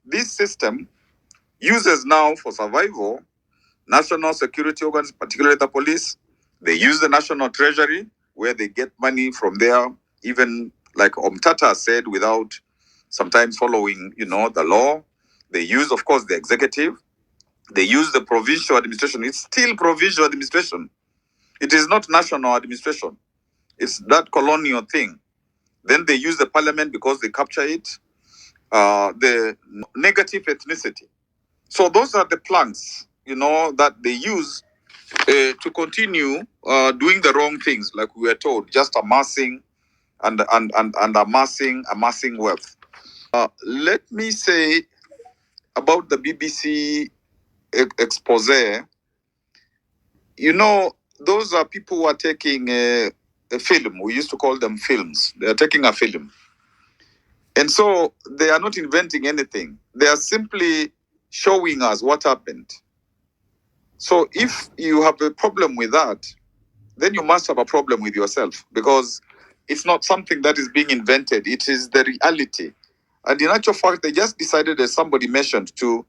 this system uses now for survival national security organs, particularly the police. They use the national treasury where they get money from there, even like Omtata said, without sometimes following, the law. They use, of course, the executive. They use the provincial administration. It's still provincial administration. It is not national administration. It's that colonial thing. Then they use the parliament because they capture it. The negative ethnicity. So those are the planks, that they use to continue doing the wrong things, like we were told, just amassing and amassing wealth. Let me say about the BBC expose. Those are people who are taking a film. We used to call them films. They are taking a film. And so they are not inventing anything. They are simply showing us what happened. So if you have a problem with that, then you must have a problem with yourself, because it's not something that is being invented. It is the reality. And in actual fact, they just decided, as somebody mentioned, to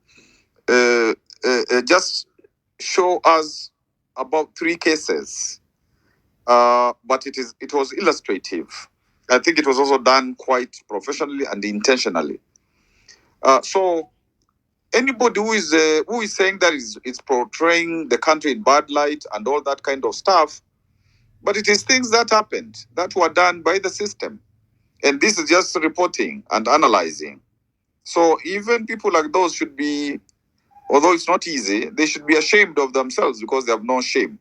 just show us about 3 cases. But it was illustrative. I think it was also done quite professionally and intentionally. So anybody who is saying that it's portraying the country in bad light and all that kind of stuff, but it is things that happened that were done by the system, and this is just reporting and analyzing. So even people like those should be, although it's not easy, they should be ashamed of themselves because they have no shame.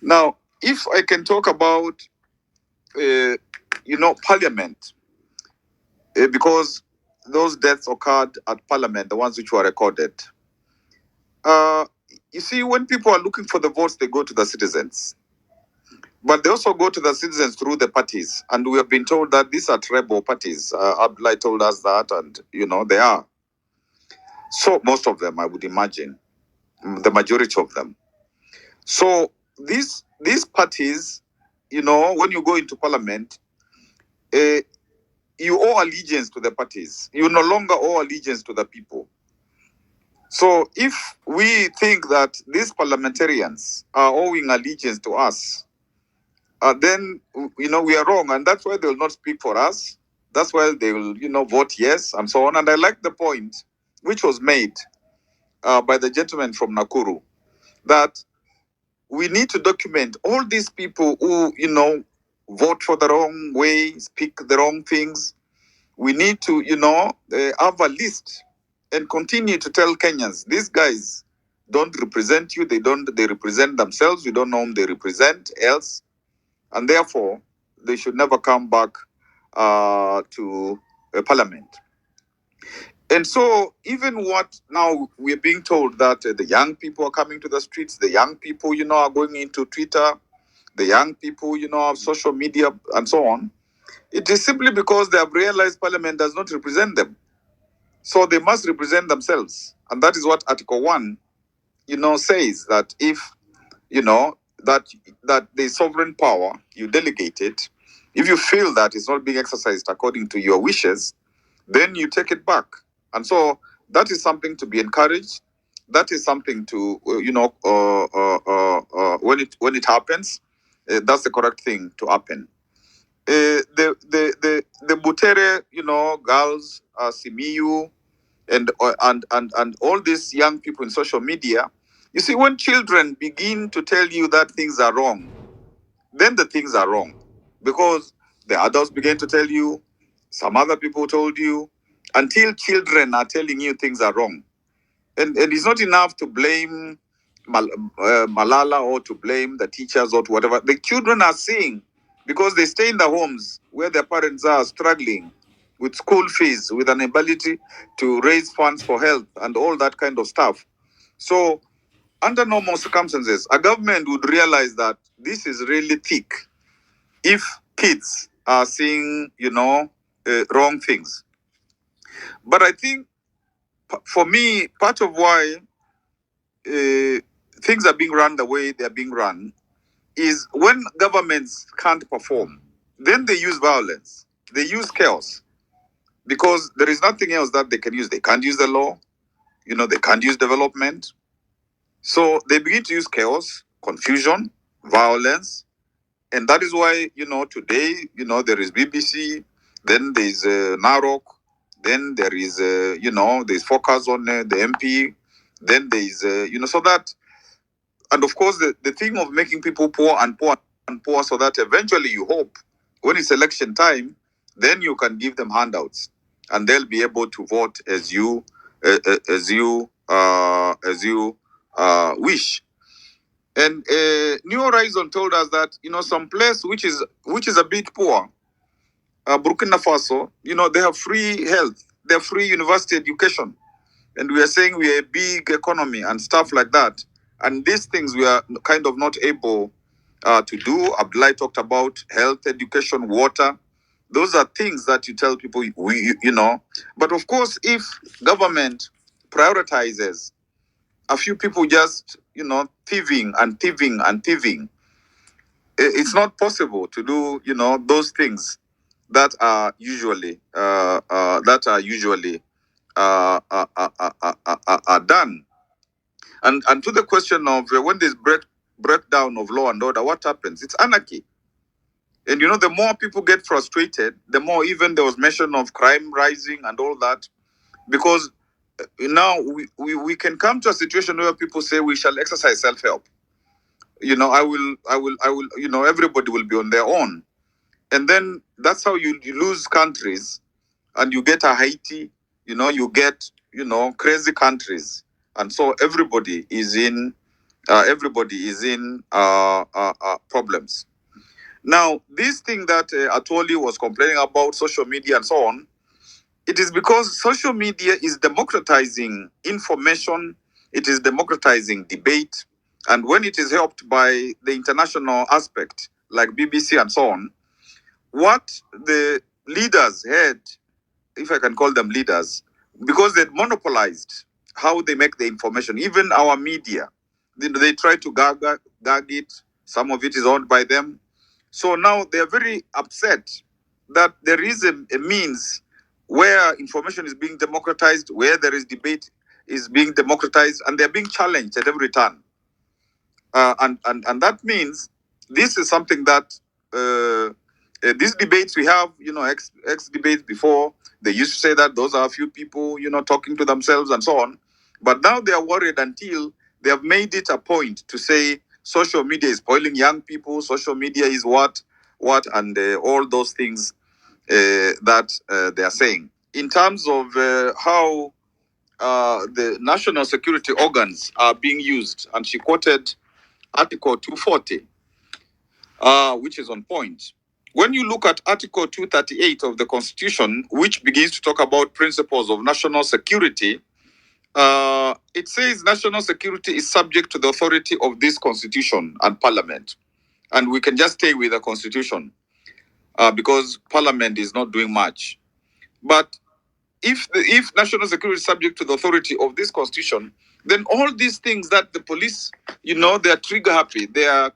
Now, if I can talk about Parliament, because those deaths occurred at Parliament, the ones which were recorded. You see, when people are looking for the votes, they go to the citizens. But they also go to the citizens through the parties. And we have been told that these are tribal parties. Abdullah told us that, and, they are. So most of them, I would imagine, the majority of them. So these parties, when you go into Parliament, you owe allegiance to the parties. You no longer owe allegiance to the people. So if we think that these parliamentarians are owing allegiance to us, then, we are wrong. And that's why they will not speak for us. That's why they will, vote yes and so on. And I like the point which was made by the gentleman from Nakuru, that we need to document all these people who, vote for the wrong way, speak the wrong things. We need to, have a list and continue to tell Kenyans, these guys don't represent you. They represent themselves. You don't know whom they represent else. And therefore, they should never come back to Parliament. And so even what now we're being told that the young people are coming to the streets, the young people, are going into Twitter, the young people, have social media and so on. It is simply because they have realized Parliament does not represent them. So they must represent themselves. And that is what Article 1, says, that if, that the sovereign power, you delegate it, if you feel that it's not being exercised according to your wishes, then you take it back. And so that is something to be encouraged. That is something to, when it happens, that's the correct thing to happen. The Butere, girls, Simiyu, and all these young people in social media, you see, when children begin to tell you that things are wrong, then the things are wrong, because the adults begin to tell you, some other people told you, until children are telling you things are wrong. And it's not enough to blame Malala or to blame the teachers or whatever. The children are seeing, because they stay in the homes where their parents are struggling with school fees, with an ability to raise funds for health and all that kind of stuff. So under normal circumstances, a government would realize that this is really thick if kids are seeing, wrong things. But I think, for me, part of why things are being run the way they're being run is when governments can't perform, then they use violence, they use chaos. because there is nothing else that they can use. They can't use the law, they can't use development. So they begin to use chaos, confusion, violence. And that is why, today, there is BBC, then there is Narok, then there is, there's focus on the MP, then there is, so that, and of course, the thing of making people poor and poor and poor, so that eventually you hope when it's election time, then you can give them handouts and they'll be able to vote as you wish. And New Horizon told us that some place which is a bit poor, Burkina Faso, they have free health, they have free university education, and we are saying we are a big economy and stuff like that. And these things we are kind of not able to do. Abdullah talked about health, education, water. Those are things that you tell people But of course, if government prioritizes a few people just thieving and thieving and thieving, it's not possible to do those things that are usually done. And to the question of when there's breakdown of law and order, what happens? It's anarchy. And the more people get frustrated, the more even there was mention of crime rising and all that, because now we can come to a situation where people say we shall exercise self-help. I will, everybody will be on their own. And then that's how you lose countries, and you get a Haiti, you get, crazy countries. And so everybody is in problems. Now, this thing that Atwoli was complaining about, social media and so on, it is because social media is democratizing information, it is democratizing debate. And when it is helped by the international aspect, like BBC and so on, what the leaders had, if I can call them leaders, because they'd monopolized how they make the information, even our media, they try to gag it. Some of it is owned by them. So now they're very upset that there is a means where information is being democratized, where there is debate is being democratized, and they're being challenged at every turn. And that means this is something that these debates we have, ex debates before, they used to say that those are a few people, talking to themselves and so on. But now they are worried until they have made it a point to say social media is spoiling young people, social media is what, and all those things that they are saying. In terms of how the national security organs are being used, and she quoted Article 240, which is on point. When you look at Article 238 of the Constitution, which begins to talk about principles of national security, it says national security is subject to the authority of this Constitution and Parliament. And we can just stay with the Constitution because Parliament is not doing much. But if national security is subject to the authority of this Constitution, then all these things that the police, they are trigger happy, they are,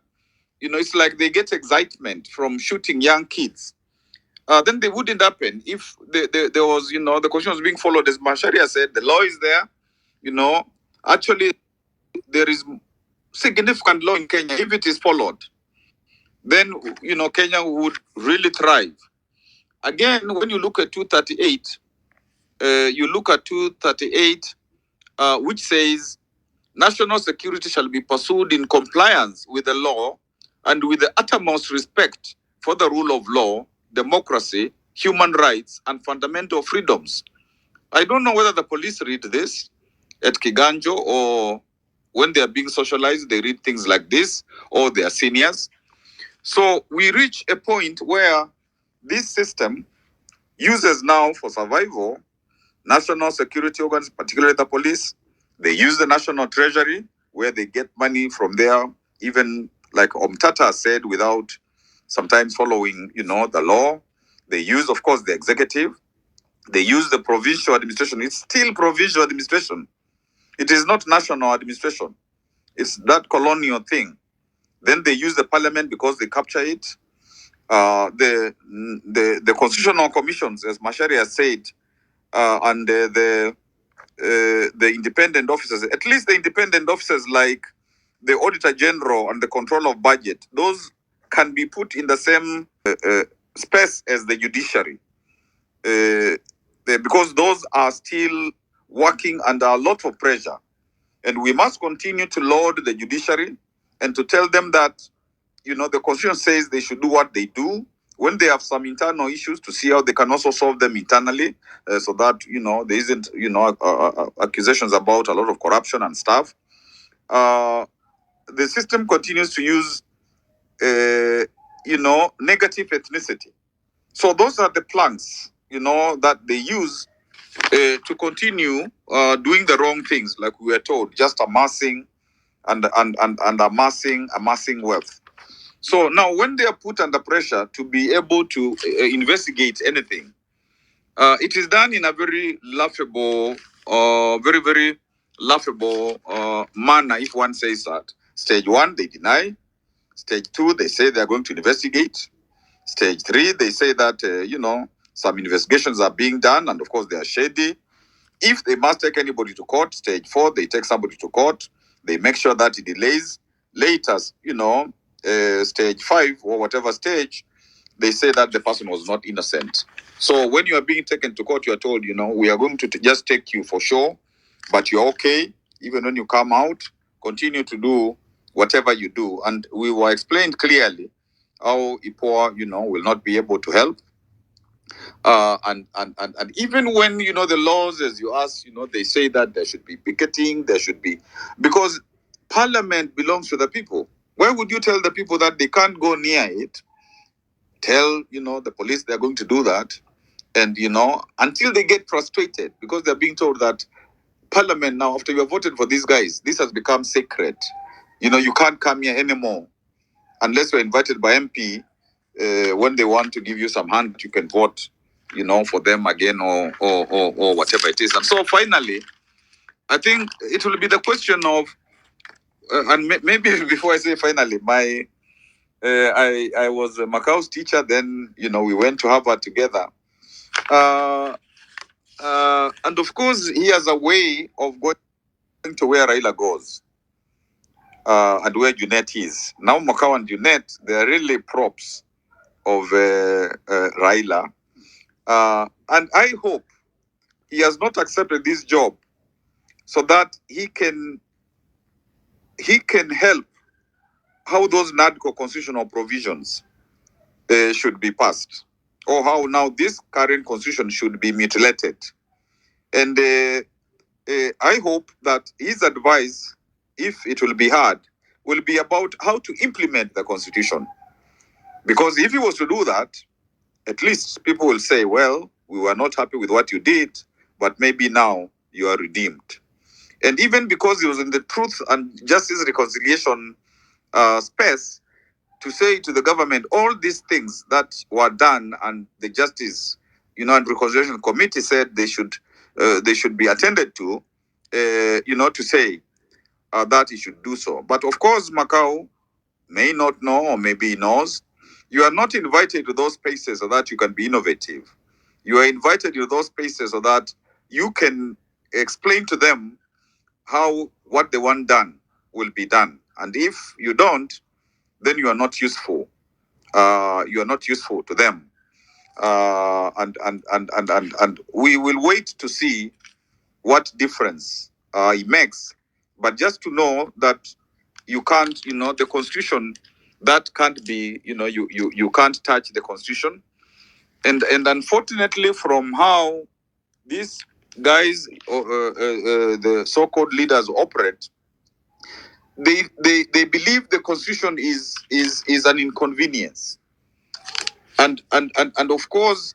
it's like they get excitement from shooting young kids. Then they wouldn't happen if there was, the constitution was being followed. As Masharia said, the law is there. Actually, there is significant law in Kenya. If it is followed, then, Kenya would really thrive. Again, when you look at 238, which says, national security shall be pursued in compliance with the law and with the uttermost respect for the rule of law, democracy, human rights, and fundamental freedoms. I don't know whether the police read this at Kiganjo, or when they are being socialized, they read things like this, or they are seniors. So we reach a point where this system uses now for survival national security organs, particularly the police. They use the national treasury, where they get money from there, even like Omtata said, without sometimes following, the law. They use, of course, the executive. They use the provincial administration. It's still provincial administration. It is not national administration. It's that colonial thing. Then they use the parliament because they capture it. The constitutional commissions, as Macharia said, and the independent officers, at least the independent officers like the Auditor General and the Control of Budget, those can be put in the same space as the judiciary, because those are still working under a lot of pressure. And we must continue to laud the judiciary and to tell them that, the constitution says they should do what they do. When they have some internal issues, to see how they can also solve them internally, so that, there isn't, accusations about a lot of corruption and stuff. The system continues to use, negative ethnicity. So those are the planks, that they use to continue doing the wrong things, like we were told, just amassing and amassing wealth. So now, when they are put under pressure to be able to investigate anything, it is done in a very laughable, very laughable manner, if one says that. Stage one, they deny. Stage two, they say they are going to investigate. Stage three, they say that some investigations are being done, and of course they are shady. If they must take anybody to court, stage four, they take somebody to court. They make sure that it delays. Later, stage five or whatever stage, they say that the person was not innocent. So when you are being taken to court, you are told, we are going to just take you for sure, but you're okay. Even when you come out, continue to do whatever you do. And we were explained clearly how IPOA, will not be able to help. And even when the laws, as you ask, they say that there should be picketing, there should be, because parliament belongs to the people. Why would you tell the people that they can't go near it? Tell the police they're going to do that, and until they get frustrated, because they're being told that parliament now, after you have voted for these guys, this has become sacred. You can't come here anymore unless you're invited by MP. When they want to give you some hand, you can vote, for them again, or whatever it is. And so finally, I think it will be the question of, maybe before I say finally, I was Macau's teacher. Then we went to Harvard together, and of course he has a way of going to where Raila goes, and where Junet is. Now Macau and Junet, they are really props of Raila. And I hope he has not accepted this job so that he can help how those NADCO constitutional provisions should be passed, or how now this current constitution should be mutilated. And I hope that his advice, if it will be hard, will be about how to implement the constitution. Because if he was to do that, at least people will say, well, we were not happy with what you did, but maybe now you are redeemed. And even because he was in the Truth and Justice Reconciliation space, to say to the government all these things that were done, and the Justice, and Reconciliation Committee said they should be attended to, to say that he should do so. But of course, Macau may not know, or maybe he knows. You are not invited to those spaces so that you can be innovative. You are invited to those spaces so that you can explain to them how what they want done will be done. And if you don't, then you are not useful. You are not useful to them. And we will wait to see what difference it makes. But just to know that you can't, the constitution, that can't be, you can't touch the constitution. And unfortunately, from how these guys, the so-called leaders operate, they believe the constitution is an inconvenience. And of course,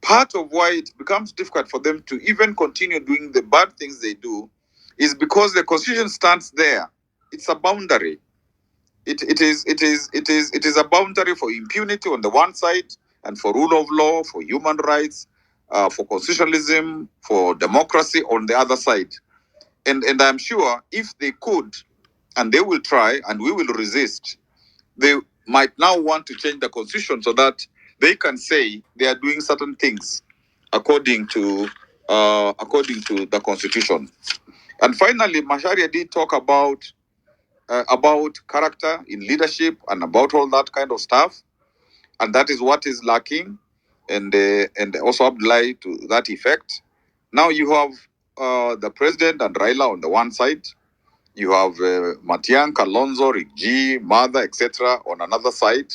part of why it becomes difficult for them to even continue doing the bad things they do is because the constitution stands there. It's a boundary. It is a boundary for impunity on the one side, and for rule of law, for human rights, for constitutionalism, for democracy on the other side. And I'm sure if they could, and they will try, and we will resist, they might now want to change the constitution so that they can say they are doing certain things according to the constitution. And finally, Macharia did talk about character in leadership and about all that kind of stuff, and that is what is lacking, and also apply to that effect. Now you have the president and Raila on the one side, you have Matiang, Kalonzo, Rigji, Mother, etc. on another side.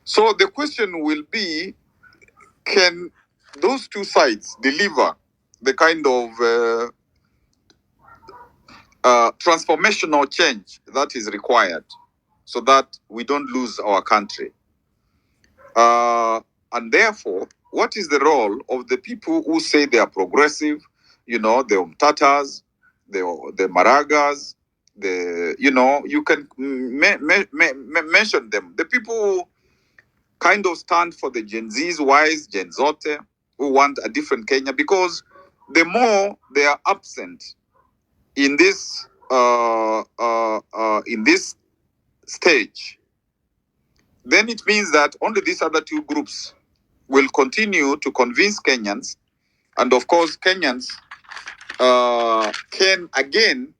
So the question will be, can those two sides deliver the kind of transformational change that is required so that we don't lose our country? And therefore, what is the role of the people who say they are progressive, the Umtatas, the Maragas, you can mention them. The people who kind of stand for the Gen Z's wise, Gen Zote, who want a different Kenya, because the more they are absent in this stage, then it means that only these other two groups will continue to convince Kenyans, and of course, Kenyans can again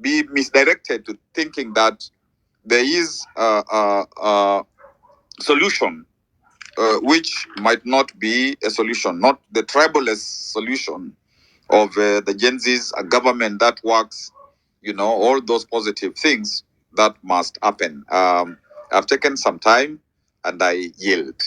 be misdirected to thinking that there is a solution, which might not be a solution, not the tribalist solution of the Gen Z's, a government that works, all those positive things that must happen. I've taken some time and I yield.